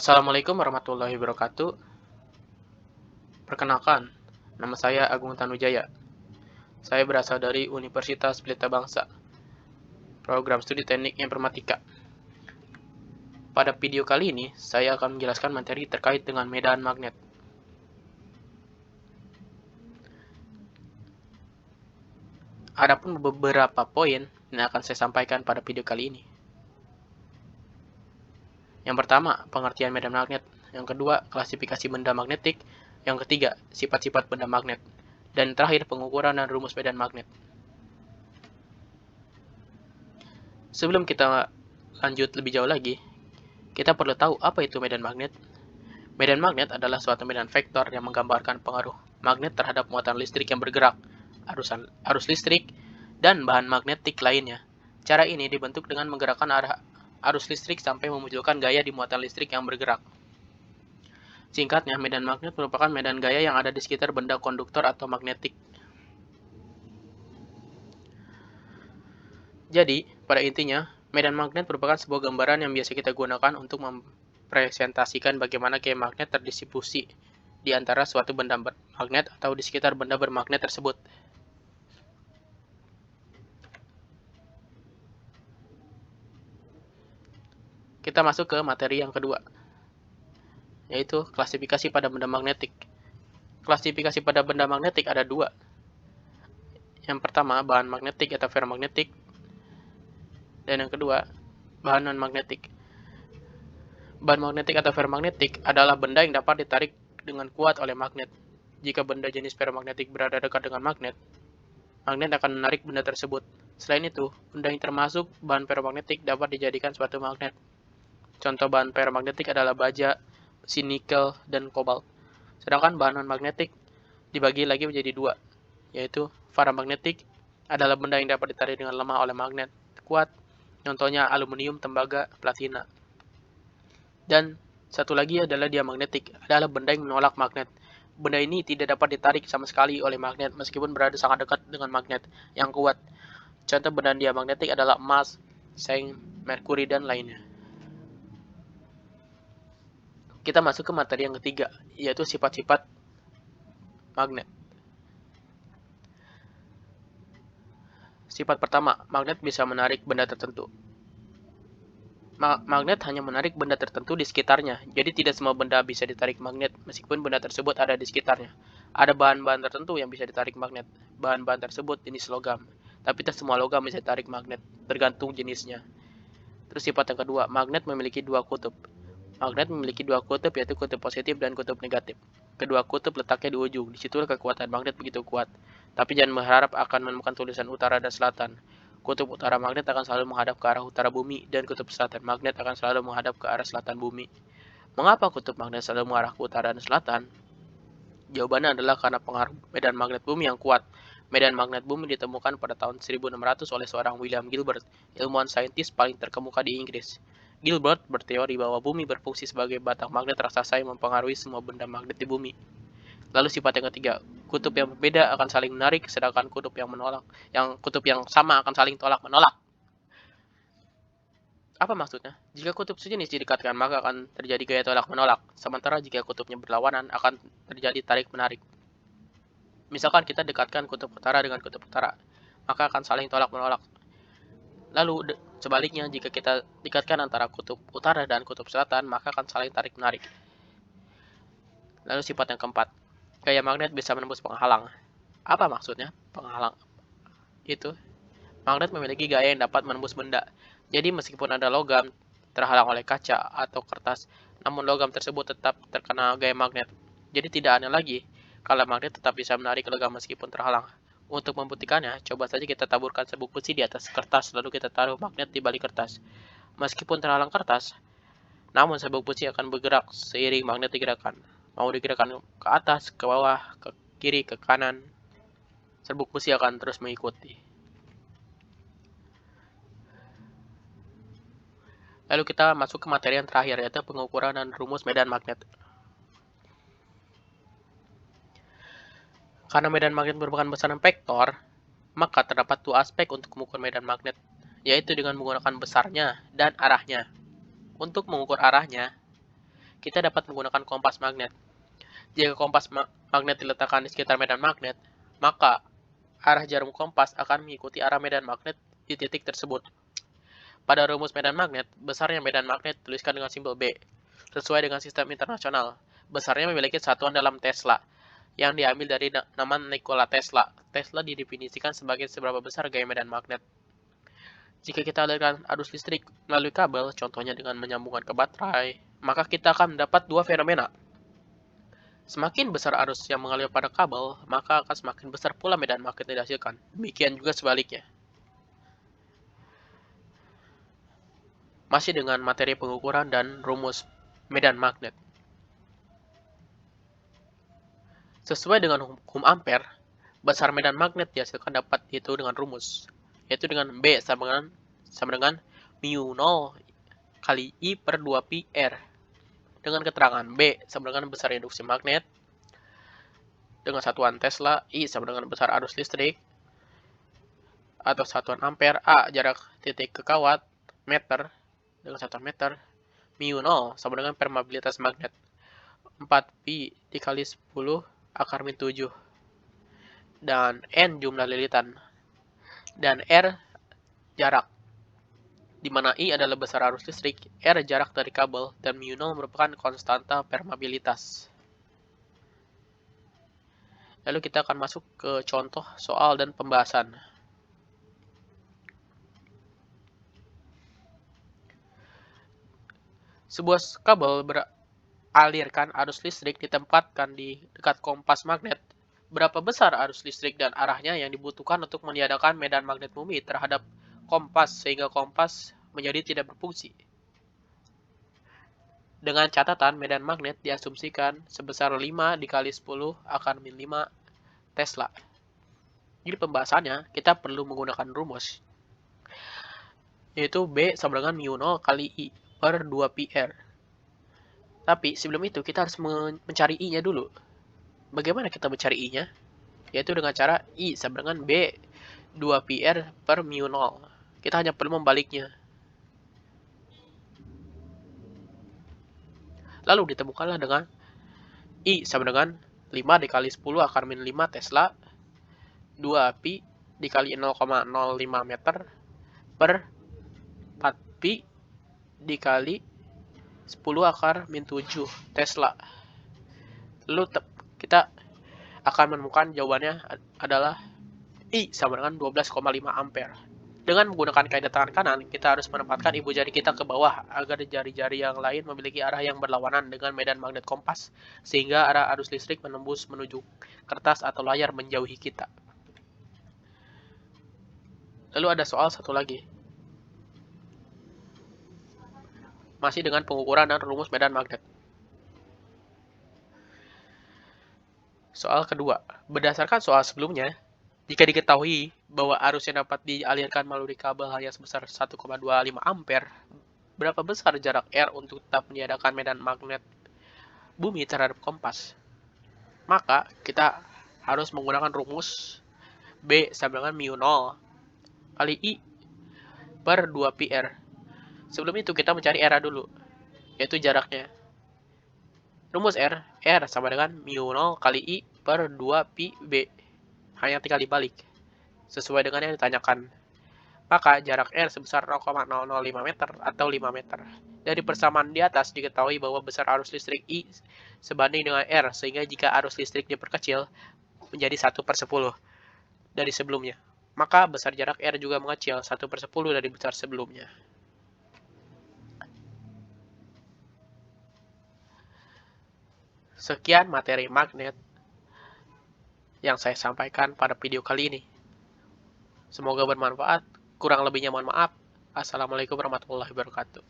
Assalamualaikum warahmatullahi wabarakatuh. Perkenalkan, nama saya Agung Tanujaya. Saya berasal dari Universitas Pelita Bangsa, program studi teknik informatika. Pada video kali ini, saya akan menjelaskan materi terkait dengan medan magnet. Adapun beberapa poin yang akan saya sampaikan pada video kali ini. Yang pertama, pengertian medan magnet. Yang kedua, klasifikasi benda magnetik. Yang ketiga, sifat-sifat benda magnet. Dan terakhir, pengukuran dan rumus medan magnet. Sebelum kita lanjut lebih jauh lagi, kita perlu tahu apa itu medan magnet. Medan magnet adalah suatu medan vektor yang menggambarkan pengaruh magnet terhadap muatan listrik yang bergerak, arus listrik, dan bahan magnetik lainnya. Cara ini dibentuk dengan menggerakkan arus listrik sampai memunculkan gaya di muatan listrik yang bergerak. Singkatnya, medan magnet merupakan medan gaya yang ada di sekitar benda konduktor atau magnetik. Jadi, pada intinya, medan magnet merupakan sebuah gambaran yang biasa kita gunakan untuk mempresentasikan bagaimana gaya magnet terdistribusi di antara suatu benda bermagnet atau di sekitar benda bermagnet tersebut. Kita masuk ke materi yang kedua, yaitu klasifikasi pada benda magnetik. Klasifikasi pada benda magnetik ada dua. Yang pertama, bahan magnetik atau ferromagnetik, dan yang kedua, bahan non-magnetik. Bahan magnetik atau ferromagnetik adalah benda yang dapat ditarik dengan kuat oleh magnet. Jika benda jenis ferromagnetik berada dekat dengan magnet, magnet akan menarik benda tersebut. Selain itu, benda yang termasuk bahan ferromagnetik dapat dijadikan suatu magnet. Contoh bahan ferromagnetik adalah baja, besi nikel, dan kobalt. Sedangkan bahan non-magnetik dibagi lagi menjadi dua, yaitu paramagnetik adalah benda yang dapat ditarik dengan lemah oleh magnet kuat, contohnya aluminium, tembaga, platina. Dan satu lagi adalah diamagnetik, adalah benda yang menolak magnet. Benda ini tidak dapat ditarik sama sekali oleh magnet meskipun berada sangat dekat dengan magnet yang kuat. Contoh benda diamagnetik adalah emas, seng, merkuri, dan lainnya. Kita masuk ke materi yang ketiga, yaitu sifat-sifat magnet. Sifat pertama, magnet bisa menarik benda tertentu. Magnet hanya menarik benda tertentu di sekitarnya, jadi tidak semua benda bisa ditarik magnet meskipun benda tersebut ada di sekitarnya. Ada bahan-bahan tertentu yang bisa ditarik magnet. Bahan-bahan tersebut jenis logam, tapi tidak semua logam bisa ditarik magnet, tergantung jenisnya. Terus sifat yang kedua, magnet memiliki dua kutub. Magnet memiliki dua kutub, yaitu kutub positif dan kutub negatif. Kedua kutub letaknya di ujung, disitulah kekuatan magnet begitu kuat. Tapi jangan berharap akan menemukan tulisan utara dan selatan. Kutub utara magnet akan selalu menghadap ke arah utara bumi, dan kutub selatan magnet akan selalu menghadap ke arah selatan bumi. Mengapa kutub magnet selalu mengarah ke utara dan selatan? Jawabannya adalah karena pengaruh medan magnet bumi yang kuat. Medan magnet bumi ditemukan pada tahun 1600 oleh seorang William Gilbert, ilmuwan saintis paling terkemuka di Inggris. Gilbert berteori bahwa bumi berfungsi sebagai batang magnet raksasa yang mempengaruhi semua benda magnet di bumi. Lalu sifat yang ketiga, kutub yang berbeda akan saling menarik, sedangkan kutub yang sama akan saling tolak menolak. Apa maksudnya? Jika kutub sejenis didekatkan, maka akan terjadi gaya tolak menolak. Sementara jika kutubnya berlawanan, akan terjadi tarik menarik. Misalkan kita dekatkan kutub utara dengan kutub utara, maka akan saling tolak menolak. Lalu sebaliknya, jika kita dekatkan antara kutub utara dan kutub selatan, maka akan saling tarik menarik. Lalu sifat yang keempat, gaya magnet bisa menembus penghalang. Apa maksudnya penghalang? Itu, magnet memiliki gaya yang dapat menembus benda. Jadi meskipun ada logam terhalang oleh kaca atau kertas, namun logam tersebut tetap terkena gaya magnet. Jadi tidak aneh lagi kalau magnet tetap bisa menarik logam meskipun terhalang. Untuk membuktikannya, coba saja kita taburkan sabuk besi di atas kertas, lalu kita taruh magnet di balik kertas. Meskipun terhalang kertas, namun sabuk besi akan bergerak seiring magnet digerakkan. Mau digerakkan ke atas, ke bawah, ke kiri, ke kanan, sabuk besi akan terus mengikuti. Lalu kita masuk ke materi yang terakhir, yaitu pengukuran dan rumus medan magnet. Karena medan magnet merupakan besaran vektor, maka terdapat dua aspek untuk mengukur medan magnet, yaitu dengan menggunakan besarnya dan arahnya. Untuk mengukur arahnya, kita dapat menggunakan kompas magnet. Jika kompas magnet diletakkan di sekitar medan magnet, maka arah jarum kompas akan mengikuti arah medan magnet di titik tersebut. Pada rumus medan magnet, besarnya medan magnet tuliskan dengan simbol B. Sesuai dengan sistem internasional, besarnya memiliki satuan dalam Tesla, yang diambil dari nama Nikola Tesla. Tesla didefinisikan sebagai seberapa besar gaya medan magnet. Jika kita alirkan arus listrik melalui kabel, contohnya dengan menyambungkan ke baterai, maka kita akan mendapat dua fenomena. Semakin besar arus yang mengalir pada kabel, maka akan semakin besar pula medan magnet yang dihasilkan. Demikian juga sebaliknya. Masih dengan materi pengukuran dan rumus medan magnet. Sesuai dengan hukum Ampere, besar medan magnet dihasilkan dapat dihitung dengan rumus, yaitu dengan B sama dengan mu 0 kali I per 2pi R. Dengan keterangan B sama dengan besar induksi magnet, dengan satuan Tesla, I sama dengan besar arus listrik, atau satuan Ampere, A jarak titik ke kawat, meter, dengan satuan meter, mu 0 sama dengan permeabilitas magnet, 4pi dikali 10 akar min 7, dan N jumlah lilitan, dan R jarak, di mana I adalah besar arus listrik, R jarak dari kabel, dan mu 0 merupakan konstanta permeabilitas. Lalu kita akan masuk ke contoh soal dan pembahasan. Sebuah kabel beralirkan arus listrik ditempatkan di dekat kompas magnet. Berapa besar arus listrik dan arahnya yang dibutuhkan untuk meniadakan medan magnet bumi terhadap kompas sehingga kompas menjadi tidak berfungsi? Dengan catatan medan magnet diasumsikan sebesar 5 dikali 10 akar min 5 Tesla. Jadi pembahasannya kita perlu menggunakan rumus, yaitu B sama dengan mu 0 kali I per 2pi R. Tapi sebelum itu kita harus mencari I-nya dulu. Bagaimana kita mencari I-nya? Yaitu dengan cara I sama dengan B 2pi R per mu 0. Kita hanya perlu membaliknya. Lalu ditemukanlah dengan I sama dengan 5 dikali 10 akar min 5 Tesla, 2pi dikali 0,05 meter per 4pi dikali 10 akar min 7 Tesla. Lalu kita akan menemukan jawabannya adalah I sama dengan 12,5 ampere. Dengan menggunakan kaidah tangan kanan, kita harus menempatkan ibu jari kita ke bawah agar jari-jari yang lain memiliki arah yang berlawanan dengan medan magnet kompas, sehingga arah arus listrik menembus menuju kertas atau layar menjauhi kita. Lalu ada soal satu lagi. Masih dengan pengukuran dan rumus medan magnet. Soal kedua, berdasarkan soal sebelumnya, jika diketahui bahwa arus yang dapat dialirkan melalui kabel hanya sebesar 1,25 ampere, berapa besar jarak R untuk tetap meniadakan medan magnet bumi terhadap kompas? Maka kita harus menggunakan rumus B sama dengan mu 0 kali I per 2pi R. Sebelum itu kita mencari R dulu, yaitu jaraknya. Rumus R sama dengan mu 0 kali I per 2pi B. Hanya tinggal dibalik, sesuai dengan yang ditanyakan. Maka jarak R sebesar 0,005 meter atau 5 meter. Dari persamaan di atas diketahui bahwa besar arus listrik I sebanding dengan R, sehingga jika arus listrik diperkecil menjadi 1/10 dari sebelumnya, maka besar jarak R juga mengecil 1/10 dari besar sebelumnya. Sekian materi magnet yang saya sampaikan pada video kali ini. Semoga bermanfaat. Kurang lebihnya mohon maaf. Assalamualaikum warahmatullahi wabarakatuh.